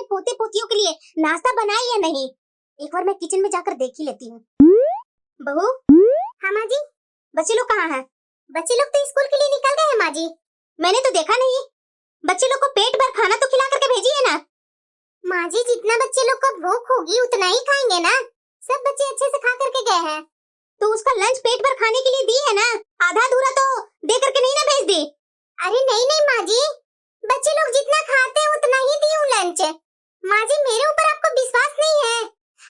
अपने पोते पोतियों के लिए नाश्ता बनाए या नहीं। एक बार मैं किचन में जाकर देख ही लेती हूँ। बहू। हाँ माँ जी। बच्चे लोग कहाँ हैं? बच्चे लोग तो स्कूल के लिए निकल गए हैं माँ जी। मैंने तो देखा नहीं। बच्चे लोग को पेट भर खाना तो खिला करके भेजी है ना। माँ जी जितना बच्चे लोग को भूख होगी उतना ही खाएंगे ना। सब बच्चे अच्छे से खा करके गए हैं। तो उसका लंच पेट भर खाने के लिए दी है ना, आधा अधूरा तो दे करके नहीं ना भेज दी। अरे नहीं नहीं माँ जी, बच्चे लोग जितना खाते हैं उतना ही दी हूँ लंच। माँ जी मेरे ऊपर आपको विश्वास नहीं है।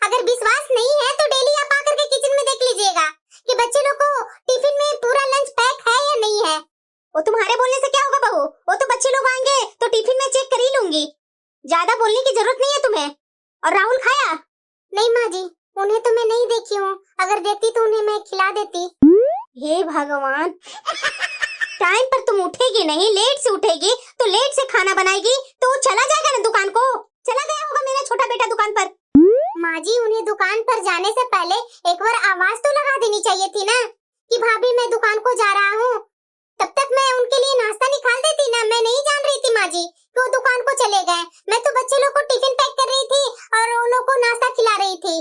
अगर विश्वास नहीं है तो डेली आप आकर के किचन में देख लीजिएगा कि बच्चे लोग को टिफिन में पूरा लंच पैक है या नहीं है। वो तुम्हारे बोलने से क्या होगा बहू, वो तो बच्चे लोग आएंगे तो टिफिन में चेक कर ही लूंगी। ज्यादा बोलने की जरूरत नहीं है तुम्हें। और राहुल खाया? नहीं माँ जी, उन्हें तो मैं नहीं देखी हूँ, अगर देखती तो उन्हें मैं खिला देती। हे भगवान, टाइम पर तुम उठेगी नहीं, लेट से उठेगी तो लेट से खाना बनाएगी तो वो चला जाएगा ना दुकान को। चला गया होगा मेरा छोटा बेटा दुकान पर। माँ जी उन्हें दुकान पर जाने से पहले एक बार आवाज तो लगा देनी चाहिए थी ना कि भाभी मैं दुकान को जा रहा हूँ। तब तक मैं उनके लिए नाश्ता निकाल देती ना। मैं नहीं जान रही थी माँ जी कि वो दुकान को चले गए। मैं तो बच्चे लोग को टिफिन पैक कर रही थी और उन लोग को नाश्ता खिला रही थी।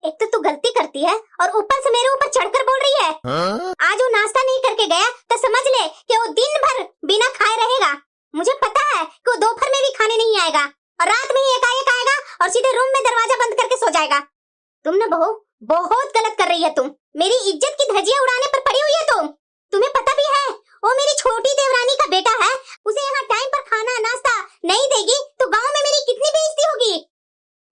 एक तो तू गलती करती है और ऊपर से मेरे ऊपर चढ़कर बोल रही है। आज वो नाश्ता नहीं करके गया तो समझ ले कि वो दिन भर बिना खाए रहेगा। मुझे पता है कि वो दोपहर में भी खाने नहीं आएगा और रात में ही एकाएक आएगा और सीधे रूम में दरवाजा बंद करके सो जाएगा। तुम ना बहू बहुत गलत कर रही है। तुम मेरी इज्जत की धज्जियां उड़ाने पर पड़ी हुई है। तुम्हें पता भी है वो मेरी छोटी देवरानी का बेटा है। उसे यहाँ टाइम पर खाना नाश्ता नहीं देगी तो गांव में मेरी कितनी बेइज्जती होगी।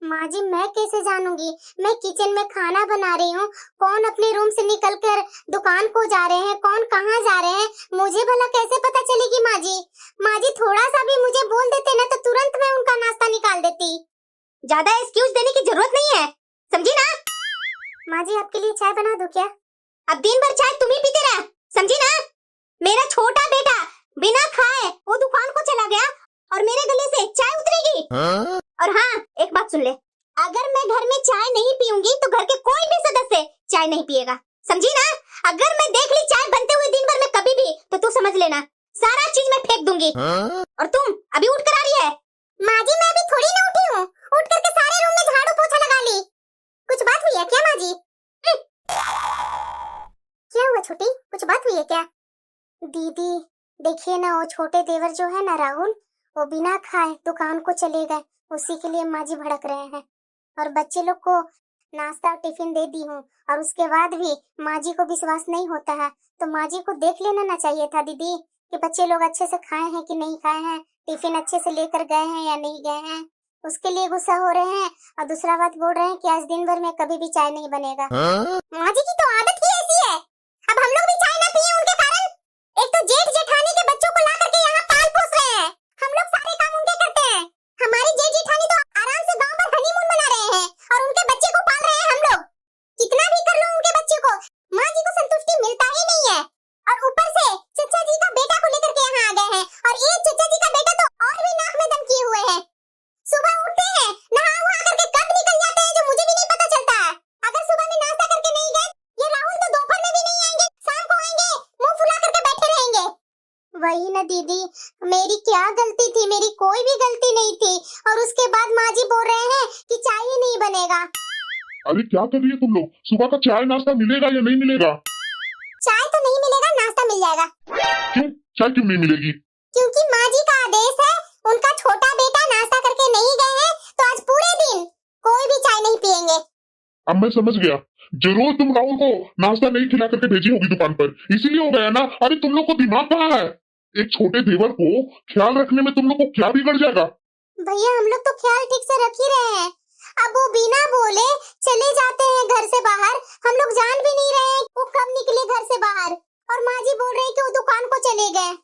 माँ जी मैं कैसे जानूंगी, मैं किचन में खाना बना रही हूँ। कौन अपने रूम से निकलकर दुकान को जा रहे हैं, कौन कहाँ जा रहे हैं, मुझे भला कैसे पता चलेगी माँ जी। माँ जी थोड़ा सा भी मुझे बोल देते ना तो तुरंत मैं उनका नाश्ता निकाल देती। ज्यादा एक्सक्यूज देने की जरूरत नहीं है, समझी ना। माँ जी आपके लिए चाय बना दूं क्या? अब दिन भर चाय तुम ही पीते रह, समझी ना। मेरा छोटा बेटा बिना खाए वो दुकान को चला गया और मेरे गले से चाय उतरेगी। और हाँ एक बात सुन ले, अगर मैं घर में चाय नहीं पीऊंगी तो घर के कोई भी सदस्य चाय नहीं पिएगा, समझी ना। अगर मैं देख ली चाय बनते हुए दिन भर में कभी भी तो तू समझ लेना सारा चीज मैं फेंक दूंगी। और तुम अभी उठ कर आ रही है। माँ जी मैं अभी थोड़ी ना उठी हूँ, उठ करके सारे रूम में झाड़ू पोछा लगा ली। कुछ बात हुई है क्या माँ जी? क्या हुआ छोटी, कुछ बात हुई है क्या? दीदी देखिए ना वो छोटे देवर जो है ना राहुल, वो बिना खाए दुकान को चले गए। उसी के लिए माँ जी भड़क रहे हैं। और बच्चे लोग को नाश्ता और टिफिन दे दी हूँ और उसके बाद भी माँ जी को विश्वास नहीं होता है। तो माँ जी को देख लेना ना चाहिए था दीदी कि बच्चे लोग अच्छे से खाए हैं कि नहीं खाए हैं, टिफिन अच्छे से लेकर गए हैं या नहीं गए हैं। उसके लिए गुस्सा हो रहे हैं और दूसरा बात बोल रहे हैं कि आज दिन भर में कभी भी चाय नहीं बनेगा। माँ जी की तो आदत ही ऐसी है। अब हम लोग भी चाय ना पिए उनके कारण। एक तो जेठ जेठानी के बच्चों को ला करके यहाँ पाल पोस रहे हैं, हम लोग सारे काम उनके करते हैं। हमारी जेठ जेठानी तो आराम से गांव पर हनीमून मना रहे हैं और उनके बच्चे को पाल रहे हैं हम लोग। कितना भी कर लो उनके बच्चे को, माँ जी को संतुष्टि मिलता ही नहीं है। और ऊपर से चचा जी का बेटा को लेकर के यहाँ आ गए हैं और ये चचा जी का बेटा तो और भी नाक में दम किए हुए हैं। सुबह उठते हैं नहा वहा करके कब निकल जाते हैं जो मुझे भी नहीं पता चलता है। अगर सुबह में नाश्ता करके नहीं गए ये राहुल तो दोपहर में भी नहीं आएंगे, शाम को आएंगे मुंह फुला करके बैठे रहेंगे। वही ना दीदी, मेरी क्या गलती थी? मेरी कोई भी गलती नहीं थी। और उसके बाद माँ जी बोल रहे हैं कि चाय ही नहीं बनेगा। अरे क्या कर रही है तुम लोग? सुबह का चाय नाश्ता मिलेगा या नहीं मिलेगा? चाय तो नहीं मिलेगा, नाश्ता मिल जाएगा। क्यों? चाय क्यों नहीं मिलेगी? क्योंकि माँ जी का आदेश है, उनका छोटा बेटा नाश्ता करके नहीं गए हैं तो आज पूरे दिन कोई भी चाय नहीं पियेंगे। अब मैं समझ गया, जरूर तुम राहुल को नाश्ता नहीं खिला करके भेजी होगी दुकान पर, इसीलिए हो गया ना। अरे तुम लोग को दिमाग कहाँ है? एक छोटे देवर को ख्याल रखने में तुम लोग को क्या बिगड़ जाएगा? भैया हम लोग तो ख्याल ठीक से रख ही रहे हैं। अब वो बिना बोले चले जाते हैं घर से बाहर, हम लोग जान भी नहीं रहे हैं वो कब निकले घर से बाहर। और माँ जी बोल रही कि वो दुकान को चले गए।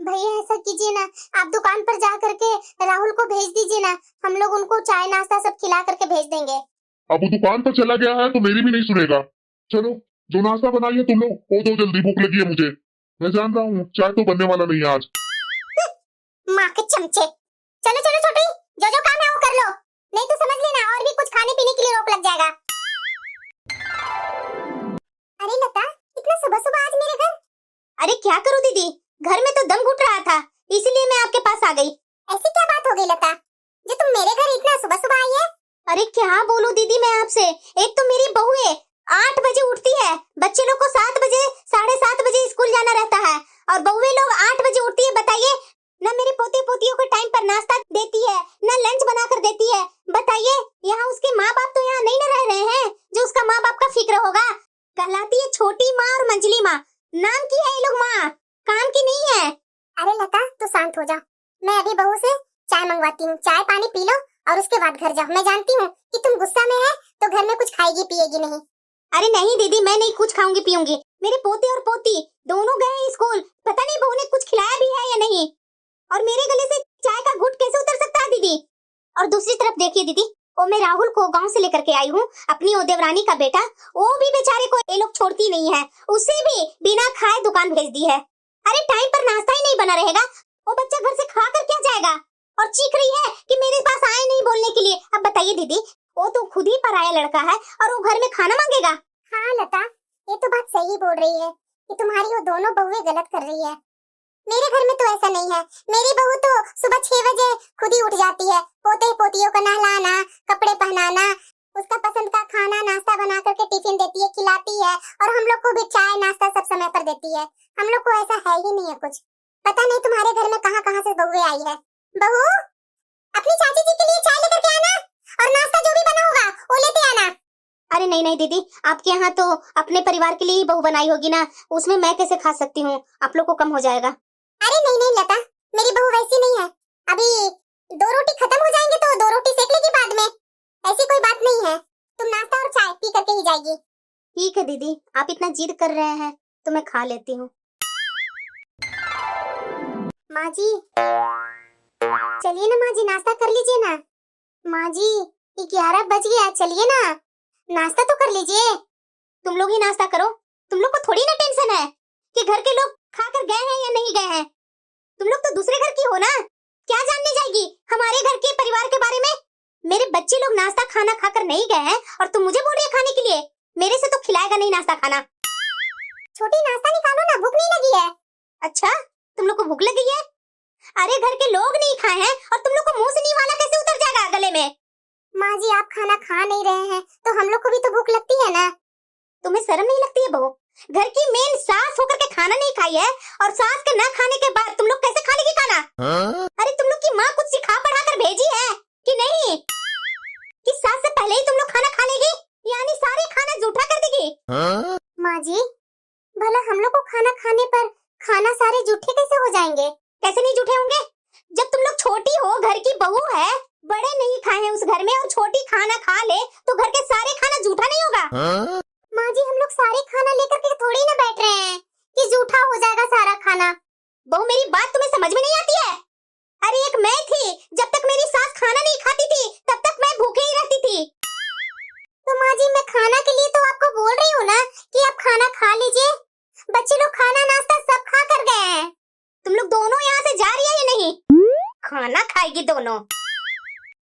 भैया ऐसा कीजिए ना, आप दुकान पर जा करके राहुल को भेज दीजिए ना, हम लोग उनको चाय नाश्ता सब खिला करके भेज देंगे। अब वो दुकान पर चला गया है तो मेरी भी नहीं सुनेगा। चलो जो नाश्ता बनाई है तुम लोग वो दो जल्दी, भूख लगी है मुझे। मैं जान रहा हूँ चाय तो बनने वाला नहीं है आज। माँ के चमचे। चलो चलो छोटी, जो जो काम है वो कर लो, नहीं तो समझ लेना और भी कुछ खाने पीने के लिए रोक लग जाएगा। अरे लता इतना सुबह सुबह आज मेरे घर? अरे क्या करूँ दीदी, घर में तो दम घुट रहा था इसलिए मैं आपके पास आ गई। ऐसी क्या बात हो गई लता जो तुम मेरे घर सुबह सुबह आई है? अरे क्या बोलूं दीदी मैं आपसे, एक तो मेरी बहू है 8 बजे उठती है, बच्चे लोग को 7 बजे 7:30 बजे स्कूल जाना रहता है और बहुएं लोग 8 बजे उठती है। बताइए ना, मेरे पोते पोतियों को टाइम पर नाश्ता देती है ना लंच बनाकर देती है। बताइए यहाँ उसके माँ बाप तो यहाँ नहीं न रह रहे हैं जो उसका माँ बाप का फिक्र होगा। कहलाती है छोटी माँ और मंजली माँ, नाम की है ये लोग माँ, काम की नहीं है। अरे लता तू शांत हो जा, मैं अभी बहू से चाय मंगवाती हूँ, चाय पानी पी लो और उसके बाद घर जाओ। मैं जानती हूँ कि तुम गुस्सा में है तो घर में कुछ खाएगी पिएगी नहीं। अरे नहीं दीदी, मैं नहीं कुछ खाऊंगी पीऊंगी, मेरे पोते और पोती दोनों गए हैं स्कूल, पता नहीं बहू ने कुछ खिलाया भी है या नहीं, और मेरे गले से चाय का घुट कैसे उतर सकता है दीदी। और दूसरी तरफ देखिए दीदी, वो मैं राहुल को गांव से लेकर के आई हूँ, अपनी वो देवरानी का बेटा, वो भी बेचारे को ये लोग छोड़ती नहीं है, उसे भी बिना खाए दुकान भेज दी है। अरे टाइम पर नाश्ता ही नहीं बना रहेगा, वो बच्चा घर से खा कर क्या जाएगा, और चीख रही है कि मेरे पास आए नहीं बोलने के लिए। अब बताइए दीदी, वो तो खुद ही पराया लड़का है और वो घर में खाना मांगेगा। हाँ लता, ये तो बात सही बोल रही है कि तुम्हारी वो दोनों बहुएं गलत कर रही है। मेरे घर में तो ऐसा नहीं है, मेरी बहू तो सुबह 6 बजे खुद ही उठ जाती है, पोते पोतियों को नहलाना, कपड़े पहनाना, उसका पसंद का खाना नाश्ता बना करके टिफिन देती है, खिलाती है, और हम लोग को भी चाय नाश्ता सब समय पर देती है। हम लोग को ऐसा है ही नहीं है कुछ। पता नहीं तुम्हारे घर में कहाँ कहाँ से बहुएं आई है। बहू, अपनी चाची जी के लिए चाय लेकर के आना और नाश्ता जो भी बना होगा वो लेते आना। अरे नहीं नहीं दीदी, आपके यहाँ तो अपने परिवार के लिए ही बहू बनाई होगी ना, उसमें मैं कैसे खा सकती हूँ, आप लोग को कम हो जाएगा। अरे नहीं नहीं लता, मेरी बहू वैसी नहीं है, अभी 2 रोटी खत्म हो जाएंगे तो 2 रोटी सेक लेगी बाद में, ऐसी कोई बात नहीं है। तुम नाश्ता और चाय पी करके ही जाएगी। ठीक है दीदी, आप इतना जिद कर रहे हैं तो मैं खा लेती हूँ। माँ जी चलिए ना, माँ जी नाश्ता कर लीजिए ना। माँ जी 11 बज गया, चलिए ना नाश्ता तो कर लीजिए। तुम लोग ही नाश्ता करो, तुम लोग को थोड़ी ना टेंशन है कि घर के लोग खाकर गए हैं या नहीं गए हैं। तुम लोग तो दूसरे घर की हो ना, क्या जानने जाएगी हमारे घर के परिवार के बारे में। मेरे बच्चे लोग नाश्ता खाना खाकर नहीं गए हैं और तुम मुझे बोल रही है खाने के लिए, मेरे से तो खिलाएगा नहीं नाश्ता खाना। छोटी नाश्ता निकालो ना, भूख नहीं लगी है। अच्छा तुम लोग को भूख लगी है? अरे घर के लोग नहीं खाए हैं और तुम लोग को मुंह से निवाला कैसे उतर जाएगा गले में। माँ जी आप खाना खा नहीं रहे हैं तो हम लोग को भी तो भूख लगती है ना। तुम्हें शर्म नहीं लगती है बहू, घर की मेन सास होकर के खाना नहीं खाई है और सास के न खाने के बाद तुम लोग कैसे खा लेगी खाना? अरे तुम लोग की माँ कुछ सिखा पढ़ा कर भेजी है कि नहीं कि सास से पहले ही तुम लोग खाना खा लेगी, यानी सारे खाना जूठा कर देगी? माँ जी भला हम लोग को खाना खाने पर खाना सारे जूठे कैसे हो जाएंगे? कैसे नहीं जूठे होंगे? जब तुम लोग छोटी हो, घर की बहू है, बड़े नहीं खाए हैं उस घर में और छोटी खाना खा ले तो घर के सारे खाना जूठा नहीं होगा? माँ जी हम लोग सारे खाना लेकर के थोड़ी ना बैठ रहे हैं कि जूठा हो जाएगा सारा खाना। बहू मेरी बात तुम्हें समझ में नहीं आती है? अरे एक मैं थी, जब तक मेरी सास खाना नहीं खाती थी तब तक मैं भूखे ही रहती थी। तो माँ जी मैं खाना के लिए तो आपको बोल रही हूँ ना कि आप खाना खा लीजिए, बच्चे लोग खाना नाश्ता सब खा कर गए हैं। तुम लोग दोनों यहाँ से जा रही है या नहीं? खाना खाएगी दोनों।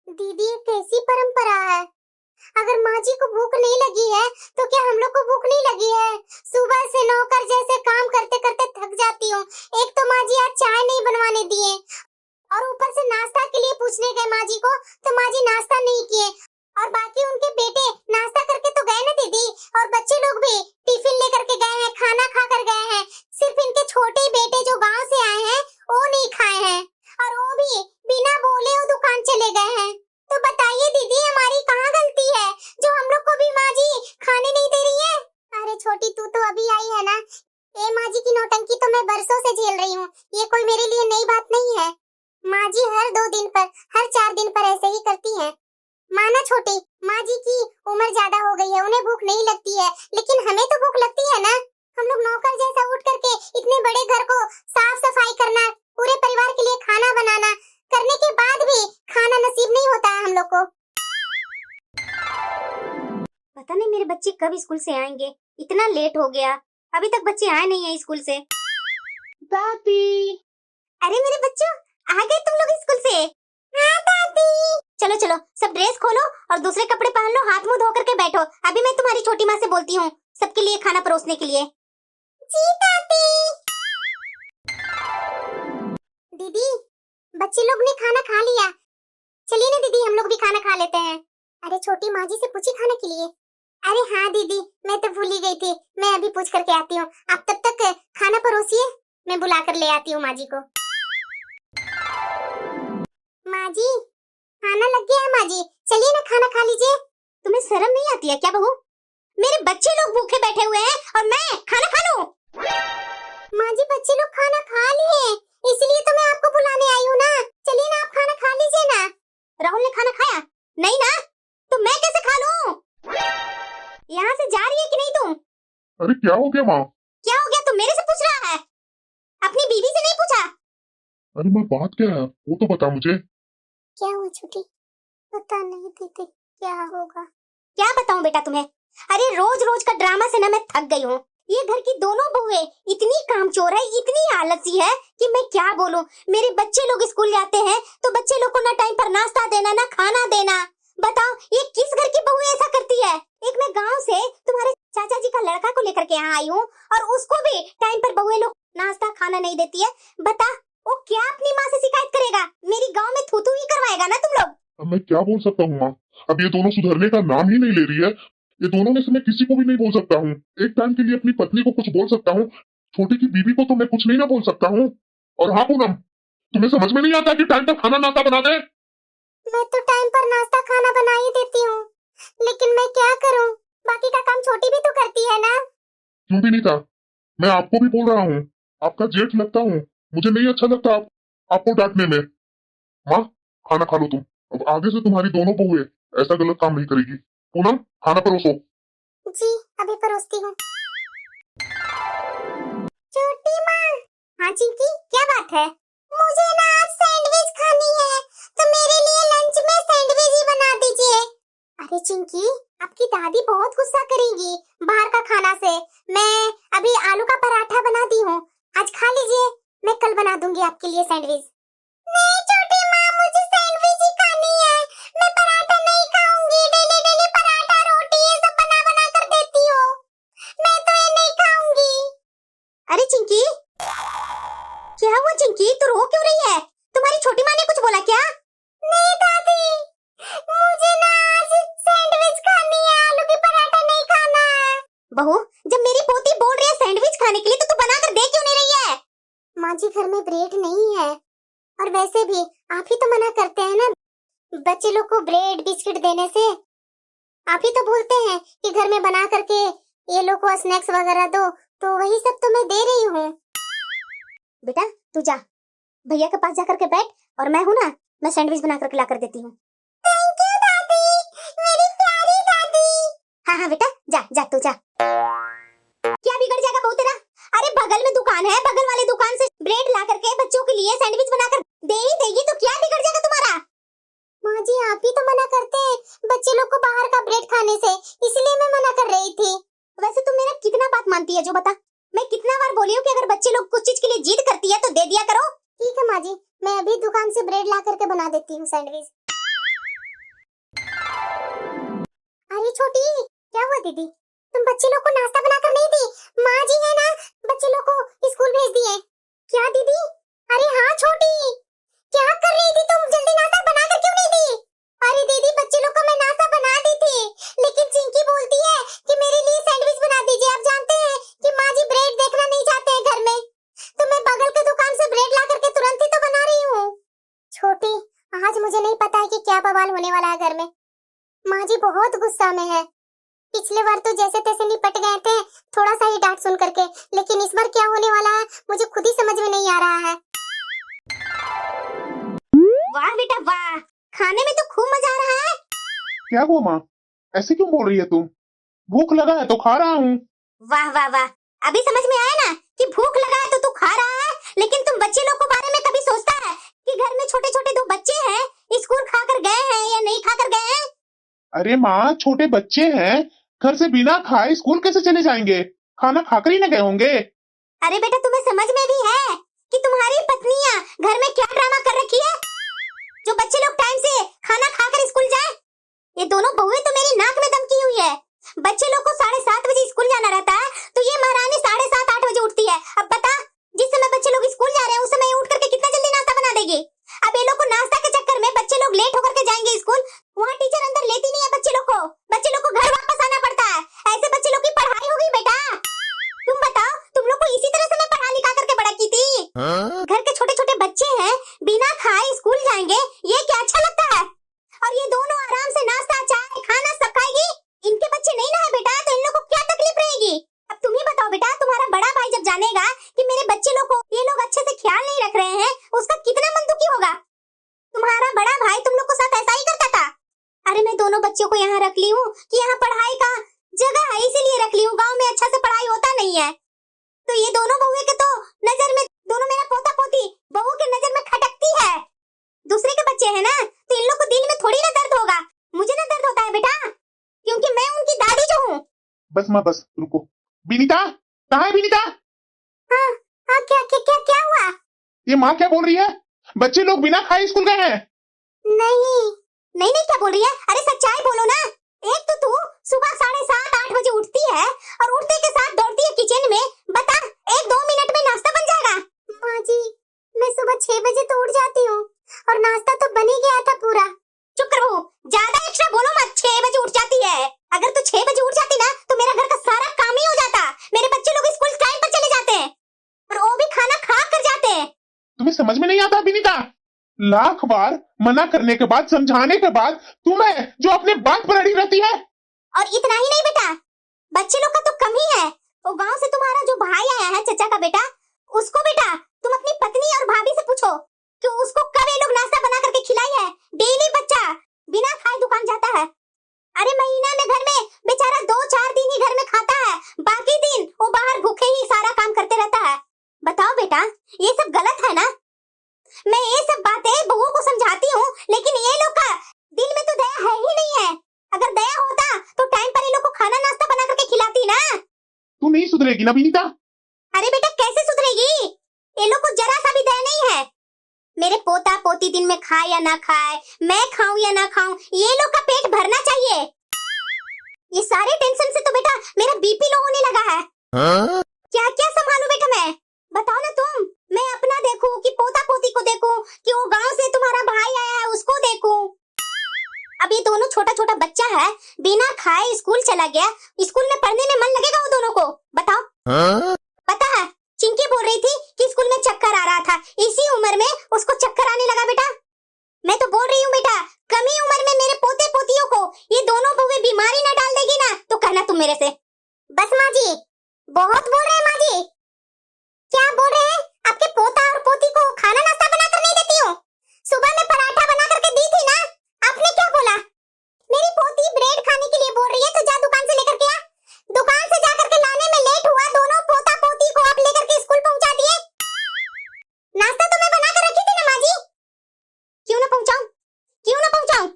दीदी ये कैसी परंपरा है? अगर माँ जी को भूख नहीं लगी है तो क्या हम लोग को भूख नहीं लगी है? सुबह से नौकर जैसे काम करते करते थक जाती हूँ, एक तो माँ जी आज चाय नहीं बनवाने दिए और ऊपर से नाश्ता के लिए पूछने गए माँ जी को तो माँ जी नाश्ता नहीं किए, और बाकी उनके बेटे नाश्ता करके तो गए ना दीदी, और बच्चे लोग भी टिफिन लेकर के गए हैं, खाना खा कर गए हैं। सिर्फ इनके छोटे बेटे जो गाँव से आए हैं वो नहीं खाए हैं और वो भी बिना बोले वो दुकान चले गए हैं। तो बताइए दीदी हमारी कहाँ गलती है जो हम लोग को भी माँ जी खाने नहीं दे रही है? अरे छोटी तू तो अभी आई है ना, ये माँ जी की नौटंकी तो मैं बरसों से झेल रही हूँ, ये कोई मेरे लिए नई बात नहीं है। माँ जी हर 2 दिन पर हर 4 दिन पर ऐसे ही करती है। माना छोटी, माँ जी की उम्र ज्यादा हो गई है, उन्हें भूख नहीं लगती है, लेकिन हमें तो भूख लगती है ना। हम लोग नौकर जैसा उठ करके इतने बड़े घर को साफ सफाई करना, पूरे परिवार के लिए खाना बनाना, करने के बाद भी खाना नसीब नहीं होता है हम लोग को। पता नहीं मेरे बच्चे कब स्कूल से आएंगे, इतना लेट हो गया, अभी तक बच्चे आए नहीं है स्कूल से। दादी, अरे मेरे बच्चों आ गए तुम लोग स्कूल से? हाँ दादी। चलो चलो सब ड्रेस खोलो और दूसरे कपड़े पहन लो, हाथ मुंह धो करके बैठो, अभी मैं तुम्हारी छोटी माँ से बोलती हूँ सबके लिए खाना परोसने के लिए। जी दादी। दीदी बच्चे लोग ने खाना खा लिया, चलिए ना दीदी हम लोग भी खाना खा लेते हैं। अरे छोटी माँ जी से पूछी खाने के लिए। अरे हाँ दीदी, मैं तो भूल ही गई थी, मैं अभी पूछ करके आती हूँ। आप तब तक खाना परोसिए, मैं बुला कर ले आती हूँ माँ जी को। माँ जी, खाना लग गया है माँ जी, चलिए ना खाना खा लीजिए। तुम्हें शर्म नहीं आती है क्या बहू? मेरे बच्चे लोग भूखे बैठे हुए हैं और मैं खाना खा लूं? माँ जी, बच्चे लोग खाना खा लिए, इसलिए तो मैं आपको बुलाने आई हूँ ना। चलिए ना, आप खाना खा लीजिए ना। राहुल ने खाना खाया? नहीं ना, तो मैं कैसे खा लूं? यहाँ से जा रही है कि नहीं तुम? अरे क्या हो गया माँ? क्या हो गया, तुम मेरे से पूछ रहा है? अपनी बीवी से नहीं पूछा? अरे माँ बात क्या है वो तो बता मुझे। क्या हुआ छोटी? पता नहीं दीदी, क्या होगा? क्या बताऊं बेटा तुम्हें? अरे रोज रोज का ड्रामा से ना मैं थक गई हूँ। ये घर की दोनों बहुएं इतनी कामचोर है, इतनी आलसी है कि मैं क्या बोलूं। मेरे बच्चे लोग स्कूल जाते हैं तो बच्चे लोग को ना टाइम पर नाश्ता देना, ना खाना देना। बताओ ये किस घर की बहू ऐसा करती है? एक मैं गांव से तुम्हारे चाचा जी का लड़का को लेकर के यहाँ आई हूँ और उसको भी टाइम पर बहुएं लोग नाश्ता खाना नहीं देती है। बता, वो क्या अपनी माँ से शिकायत करेगा? मेरी गाँव में थू ही करवाएगा ना तुम लोग। अब मैं क्या बोल सकता हूँ माँ? अब ये दोनों सुधरने का नाम ही नहीं ले रही है। ये दोनों में से मैं किसी को भी नहीं बोल सकता हूँ। एक टाइम के लिए अपनी पत्नी को कुछ बोल सकता हूँ, छोटी की बीवी को तो मैं कुछ नहीं ना बोल सकता हूँ। और हाँ पूनम, तुम्हें समझ में नहीं आता कि टाइम पर खाना नाश्ता बना दे? मैं तो टाइम पर नाश्ता खाना बना ही देती हूँ, लेकिन मैं क्या करूँ? बाकी का काम छोटी भी तो करती है ना। क्यों भी नहीं था, मैं आपको भी बोल रहा हूँ, आपका जेठ लगता हूँ, मुझे नहीं अच्छा लगता आपको डांटने में। माँ खाना खा लो तुम, अब आगे से तुम्हारी दोनों बहुएं ऐसा गलत काम नहीं करेगी। पूनम खाना परोसो। जी अभी परोसती हूँ। छोटी माँ। हाँ चिंकी, क्या बात है? मुझे ना आज सैंडविच खानी है, तो मेरे लिए लंच में सैंडविच ही बना दीजिए। अरे चिंकी, आपकी दादी बहुत गुस्सा करेगी बाहर का खाना से। मैं अभी आलू का पराठा बना दी हूँ, आज खा लीजिए, मैं कल बना दूंगी आपके लिए सैंडविच। नहीं छोटी माँ, मुझे सैंडविच ही खानी है, मैं पराठा नहीं खाऊंगी। डेली डेली पराठा रोटी ये सब बना बना कर देती हो, मैं तो ये नहीं खाऊंगी। अरे चिंकी, क्या हुआ चिंकी, तू रो क्यों रही है? तुम्हारी छोटी माँ ने कुछ बोला क्या? नहीं दादी, मुझे ना आज सैंडविच खानी है, आलू की पराठा नहीं खाना है। बहू, जब मेरी पोती बोल रही है सैंडविच खाने के लिए तो तू बना कर दे क्यों नहीं रही है? माँ जी घर में ब्रेड नहीं है, और वैसे भी आप ही तो मना करते हैं ना बच्चे लोग को ब्रेड बिस्किट देने से। आप ही तो बोलते हैं कि घर में बना करके ये लोग को स्नैक्स वगैरह दो, तो वही सब तो मैं दे रही हूँ। बेटा तू जा, भैया के पास जाकर के बैठ, और मैं हूँ ना, मैं सैंडविच बना करके ला कर देती हूँ। थैंक यू दादी, मेरी प्यारी दादी। हाँ हाँ बेटा, जा जा तू जा। क्या बिगड़ जाएगा बहू तेरा? अरे बगल में दुकान है, बगल वाले दुकान से ब्रेड ला करके बच्चों के लिए सैंडविच बनाकर दे ही देगी, तो क्या बिगड़ जाएगा तुम्हारा? माँ जी आप ही तो मना करते हैं बच्चे लोग को बाहर का ब्रेड खाने से, इसलिए मैं मना कर रही थी। वैसे तुम मेरा कितना बात मानती है जो बता? मैं कितना बार बोली हूँ कि अगर बच्चे लोग कुछ चीज के लिए जिद करती है तो दे दिया करो। ठीक है माँ जी, मैं अभी दुकान से ब्रेड ला करके बना देती हूँ सैंडविच। अरे छोटी, क्या हुआ दीदी? तुम बच्चे लोग को नाश्ता बनाकर नहीं दी? माँ जी है ना, बच्चे लोग को स्कूल भेज दिए। क्या दीदी? अरे हाँ छोटी, क्या कर रही थी तुम? जल्दी नाश्ता बनाकर क्यों नहीं दी? अरे दीदी बच्चे लोग को मैं नाश्ता बना दी थी, लेकिन चिंकी बोलती है कि मेरे लिए सैंडविच बना दीजिए। आप जानते हैं कि माँ जी ब्रेड देखना नहीं चाहते हैं घर में, तो मैं बगल के दुकान से ब्रेड ला करके तुरंत ही तो बना रही हूँ। छोटी, आज मुझे नहीं पता है कि क्या बवाल होने वाला है घर में। माँ जी बहुत गुस्सा में है। पिछले बार तो जैसे तैसे निपट गए थे थोड़ा सा ही डांट सुन करके, लेकिन इस बार क्या होने वाला है मुझे खुद ही समझ में नहीं आ रहा है। वाह बेटा वाह, खाने में तो खूब मजा आ रहा है। क्या हुआ माँ, ऐसे क्यों बोल रही है तुम? भूख लगा है तो खा रहा हूँ। वाह वाह वाह, अभी समझ में आया ना कि भूख लगा है तो तू खा रहा है, लेकिन तुम बच्चे लोग को बारे में कभी सोचता है कि घर में छोटे छोटे दो बच्चे हैं, स्कूल खाकर गए हैं या नहीं खाकर गए हैं? अरे माँ छोटे बच्चे हैं, घर से बिना खाए स्कूल कैसे चले जाएंगे? खाना खाकर ही न गए होंगे। अरे बेटा तुम्हें समझ में भी है कि तुम्हारी पत्नियां घर में क्या ड्रामा कर रखी है, जो बच्चे लोग टाइम से खाना खाकर स्कूल जाए? ये दोनों बहुएं तो मेरी नाक में दम की हुई है। बच्चे लोग को 7:30 बजे स्कूल जाना रहता है, तो ये महारानी 7:30-8 बजे उठती है। अब बता, जिस समय बच्चे लोग स्कूल जा रहे हैं उस समय उठ करके कितना जल्दी नाश्ता बना देगी? अब ये लोग को नाश्ता के चक्कर में बच्चे लोग लेट होकर के जाएंगे स्कूल, वहाँ दोनों बच्चों को यहाँ रख ली हूँ कि यहाँ पढ़ाई का जगह है, इसीलिए रख ली हूँ। गांव में अच्छा से पढ़ाई होता नहीं है, तो ये दोनों बहुए के तो नजर में, दोनों मेरा पोता पोती बहू के नजर में खटकती है। दूसरे के बच्चे हैं ना, तो इन लोग को दिल में थोड़ी ना दर्द होगा। मुझे ना दर्द होता है बेटा, क्योंकि मैं उनकी दादी जो हूँ। बस माँ बस, रुको। विनीता, कहाँ है विनीता? हाँ हाँ, क्या क्या क्या क्या हुआ? ये माँ क्या बोल रही है? बच्चे लोग बिना खाए स्कूल गए हैं। नहीं नहीं नहीं, क्या बोल रही है? अरे सच्चाई बोलो ना। एक तो तू सुबह 7:30-8 बजे उठती है और उठते के साथ दौड़ती है किचन में। बता, 1-2 मिनट में नाश्ता बन जाएगा? माँ जी, मैं सुबह 6 बजे तो उठ जाती हूँ और नाश्ता तो बन ही गया था पूरा। चुप करो, ज्यादा एक्स्ट्रा बोलो मत। 6 बजे उठ जाती है। अगर तू 6 बजे उठ जाती ना तो मेरा घर का सारा काम ही हो जाता। मेरे बच्चे लोग स्कूल टाइम पर चले जाते हैं और वो भी खाना खा कर जाते हैं। तुम्हें समझ में नहीं आता विनीता? लाख बार मना करने के बाद, समझाने के बाद तुम्हें जो अपने बात पर अड़ी रहती है। और इतना ही नहीं बेटा, बच्चे लोग का तो कम ही है। वो गांव से तुम्हारा जो भाई आया है, चचा का बेटा, उसको बेटा तुम अपनी पत्नी और भाभी से पूछो कि उसको कब ये लोग नाश्ता बना करके खिलाई है। डेली बच्चा बिना खाए दुकान जाता है। अरे महीना में घर में बेचारा 2-4 दिन ही घर में खाता है, बाकी दिन वो बाहर भूखे ही सारा काम करते रहता है। बताओ बेटा, ये सब गलत है ना? मैं ये सब बातें बहू को समझाती हूँ, लेकिन ये लोग का दिल में तो दया है ही नहीं है। अगर दया होता तो टाइम पर ये लोग को खाना नाश्ता बना करके खिलाती ना। तू नहीं सुधरेगी ना विनीता? अरे बेटा, कैसे सुधरेगी? ये लोग को जरा सा भी दया नहीं है। मेरे पोता पोती दिन में खाए या ना खाए, मैं खाऊं या ना खाऊं, ये लोग का पेट भरना चाहिए। ये सारे टेंशन से तो बेटा मेरा बीपी लो होने लगा है। क्या क्या संभालूं बेटा मैं? बताओ ना तुम। मैं अपना देखूं कि पोता पोती को देखूं कि वो गांव से तुम्हारा भाई आया है उसको देखूं? अब ये दोनों छोटा छोटा बच्चा है, बिना खाए स्कूल चला गया। स्कूल में पढ़ने में मन लगेगा वो दोनों को? बताओ। पता है, चिंकी बोल रही थी कि स्कूल में चक्कर आ रहा था। इसी उम्र में उसको चक्कर आने लगा बेटा। मैं तो बोल रही हूँ बेटा, कम ही उम्र में मेरे पोते पोतियों को ये दोनों बहुएं बीमारी ना डाल देगी ना तो कहना तुम मेरे से। बस माँ जी, बहुत बोल रहे हैं माँ जी। क्या बोल रहे हैं? आपके पोता और पोती को खाना नाश्ता बनाकर नहीं देती हूँ? सुबह में पराठा बना करके दी थी ना, आपने क्या बोला? मेरी पोती ब्रेड खाने के लिए बोल रही है तो जा दुकान से लेकर के आ। दुकान से जाकर के लाने में लेट हुआ, दोनों पोता पोती को आप लेकर के स्कूल पहुंचा दिए। नाश्ता तो मैं बना कर रखी थी ना माँ जी। क्यों ना पहुंचाऊं? क्यों ना पहुंचाऊं?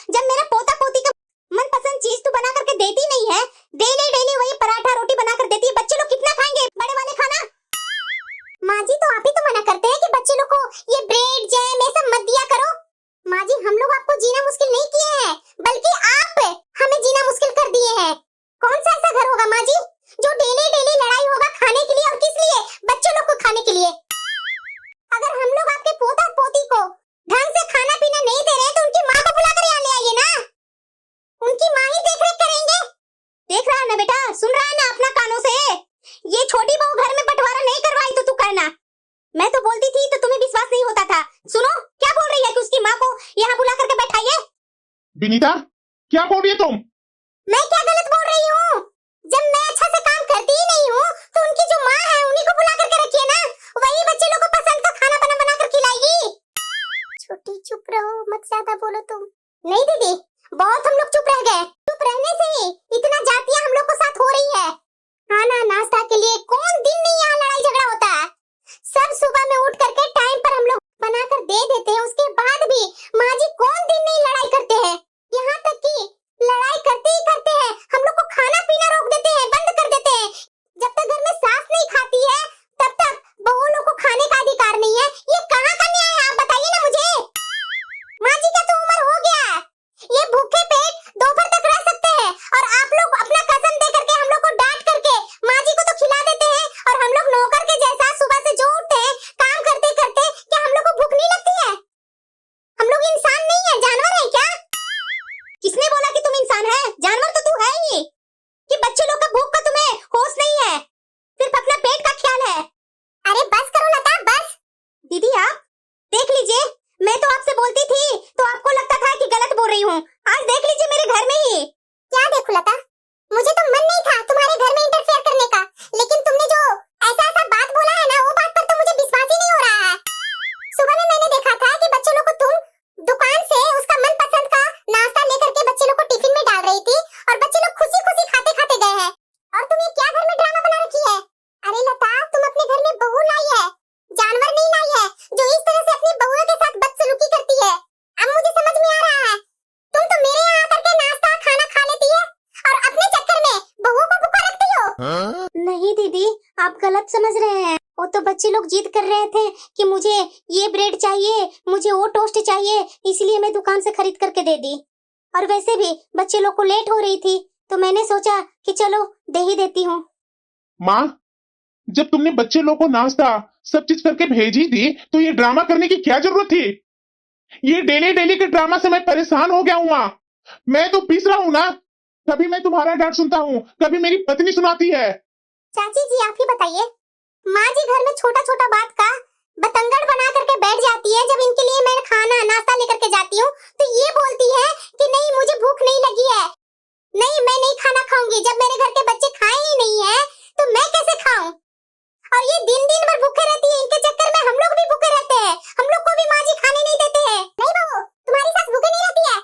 जब मेरा पोता पोती का मनपसंद चीज तो बना करके देती नहीं है, डेली डेली वही पराठा रोटी बना कर देती है, बच्चे लोग कितना खाएंगे बड़े वाले खाना? माँ जी, तो आप ही तो मना करते हैं कि बच्चे लोग को ये ब्रेड जैम ये सब मत दिया करो। माँ जी, हम लोग आपको जीना मुश्किल नहीं किए हैं, बल्कि आप हमें जीना मुश्किल कर दिए हैं। कौन सा ऐसा घर होगा माँ जी जो डेली डेली लड़ाई होगा खाने के लिए? और किस लिए? बच्चों लोग को खाने के लिए। अगर हम लोग आपके पोता पोती को ढंग से खाना पीना नहीं दे रहे तो उनकी माँ को बुलाकर यहाँ ले आइए ना। उनकी माँ ही देख रेख करेंगे। देख रहा है ना बेटा, सुन रहा है ना अपना कानों से? ये छोटी बहू घर में बंटवारा नहीं करवाई तो तू कहना। मैं तो बोलती थी तो तुम्हें विश्वास नहीं होता था। सुनो, क्या बोल रही है कि उसकी माँ को यहाँ बुला करके बैठाइए। विनीता, क्या बोल रही है तुम? मैं क्या गलत बोल रही हूँ? जब मैं अच्छा से काम करती ही नहीं हूँ तो उनकी जो माँ है उन्हीं को बुला करके रखिए ना, वही बच्चे लोग को पसंद का खाना बना बना कर खिलाएगी। छोटी चुप रहो, मत ज्यादा बोलो तुम। नहीं दीदी, बहुत हम लोग चुप रह गए। चुप रहने से ही इतना जातियां हम लोग को साथ हो रही है। खाना नाश्ता के लिए कौन दिन नहीं यहाँ लड़ाई झगड़ा होता है। सब सुबह में उठ करके टाइम पर हम लोग बनाकर दे देते हैं, उसके बाद भी माँ जी कौन दिन नहीं लड़ाई करते हैं। यहाँ तक कि लड़ाई करते ही करते हैं हम लोग को खाना पीना रोक देते हैं, बंद कर देते हैं। जब तक घर में सास नहीं खाती है तब तक बहू लोग को खाने का अधिकार नहीं है। ये कहाँ का न्याय है? आप बताइए ना मुझे। माँ जी का तो उम्र हो गया है, ये भूखे पेट दोपहर तक रह सकते हैं और आप लोग अपना कसम दे करके हम लोग को डांट करके माँ जी को तो खिला देते हैं। और हम लोग नौकर के जैसा सुबह से जो उठते हैं काम करते करते, क्या हम लोग को भूख नहीं लगती है? हम लोग इंसान नहीं है, जानवर है क्या? किसने बोला कि तुम इंसान है? जानवर तो तू है ही। कि बच्चे लोग का भूख का तुम्हें होश नहीं है, सिर्फ अपना पेट का ख्याल है। अरे बस करो लता, बस। दीदी आप देख लीजिए, मैं तो आपसे बोलती थी तो आपको लगता था कि गलत बोल रही हूँ। आज देख लीजिए मेरे घर में ही। क्या देखो लता, मुझे तो मन नहीं था तुम्हारे घर में इंटरफेयर करने का, लेकिन तुमने जो ऐसा ऐसा बात बोला है ना, वो बात पर तो मुझे विश्वास ही नहीं हो रहा है। सुबह में मैंने देखा था कि बच्चों लोग को तुम दुकान से उसका मनपसंद का नाश्ता लेकर के बच्चे लोग आप गलत समझ रहे हैं। वो तो बच्चे लोग जिद कर रहे थे कि मुझे ये ब्रेड चाहिए, मुझे वो टोस्ट चाहिए, इसलिए मैं दुकान से खरीद करके दे दी। और वैसे भी बच्चे लोग को लेट हो रही थी तो मैंने सोचा कि चलो दे ही देती हूँ। माँ, जब तुमने बच्चे लोग को नाश्ता सब चीज करके भेजी थी तो ये ड्रामा करने की क्या जरूरत थी? ये डेली डेली के ड्रामा से मैं परेशान हो गया हूँ माँ। मैं तो पीस रहा हूँ ना। कभी मैं तुम्हारा डांट सुनता हूँ, कभी मेरी पत्नी सुनाती है। चाची जी आप ही बताइए। माँ जी घर में छोटा छोटा बात का बतंगड़ बना करके बैठ जाती है। जब इनके लिए मैं खाना नाश्ता लेकर के जाती हूँ तो ये बोलती है कि नहीं मुझे भूख नहीं लगी है, नहीं मैं नहीं खाना खाऊंगी। जब मेरे घर के बच्चे खाए ही नहीं है तो मैं कैसे खाऊं? और ये दिन दिन भर भूखे रहती है। इनके चक्कर में हम लोग भी भूखे रहते हैं। हम लोग को भी माँ जी खाने नहीं देते हैं। नहीं बहू, तुम्हारी सास भूखे नहीं रहती है।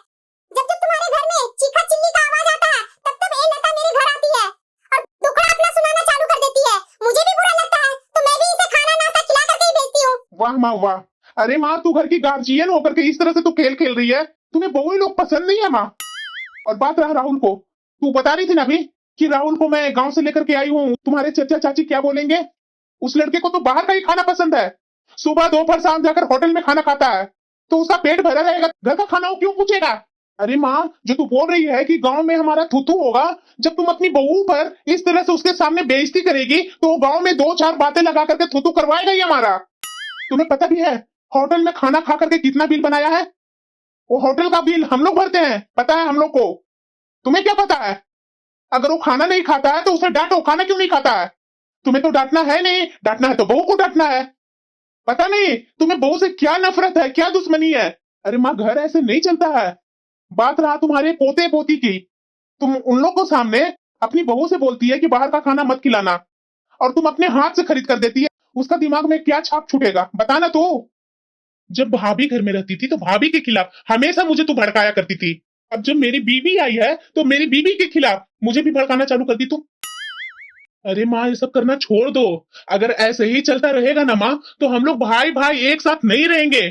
जब जब तुम्हारे घर में चीखा चिल्ली का आवाज आता है तब तब ए लता मेरे घर आती है और दुखड़ा अपना सुनाना चालू कर देती है। मुझे भी बुरा लगता है तो मैं भी इसे खाना नाश्ता खिला करके ही भेजती हूँ। वाह माँ वाह। अरे माँ, तू घर की गार्जियन होकर के इस तरह से तू खेल खेल रही है। तुम्हें बहु लोग पसंद नहीं है माँ। और बात रहा राहुल को, तू बता रही थी ना अभी कि राहुल को मैं गांव से लेकर के आई हूँ। तुम्हारे चाचा चाची क्या बोलेंगे? उस लड़के को तो बाहर का ही खाना पसंद है। सुबह दोपहर शाम जाकर होटल में खाना खाता है तो उसका पेट भरा रहेगा, घर का खाना वो क्यों पूछेगा? अरे माँ, जो तू बोल रही है कि गांव में हमारा थुथु होगा, जब तुम अपनी बहू पर इस तरह से उसके सामने बेइज्जती करेगी तो गांव में दो चार बातें लगा करके थुथु करवाएगा ही हमारा। तुम्हें पता भी है होटल में खाना खा करके कितना बिल बनाया है? वो होटल का बिल हम लोग भरते हैं, पता है हम लोग को। तुम्हें क्या पता है? अगर वो खाना नहीं खाता है तो उसे डांटो, खाना क्यों नहीं खाता है? तुम्हें तो डांटना है नहीं, डांटना है तो बहू को डांटना है। पता नहीं तुम्हें बहू से क्या नफरत है, क्या दुश्मनी है। अरे माँ, घर ऐसे नहीं चलता है। बात रहा तुम्हारे पोते पोती की, तुम उन लोग को सामने अपनी बहू से बोलती है कि बाहर का खाना मत खिलाना और तुम अपने हाथ से खरीद कर देती है। उसका दिमाग में क्या छाप छूटेगा बताना तो। जब भाभी घर में रहती थी तो भाभी के खिलाफ हमेशा मुझे तू भड़काया करती थी। अब जब मेरी बीवी आई है तो मेरी बीवी के खिलाफ मुझे भी भड़काना चालू कर दी तू। अरे माँ, ये सब करना छोड़ दो। अगर ऐसे ही चलता रहेगा ना माँ तो हम लोग भाई भाई एक साथ नहीं रहेंगे।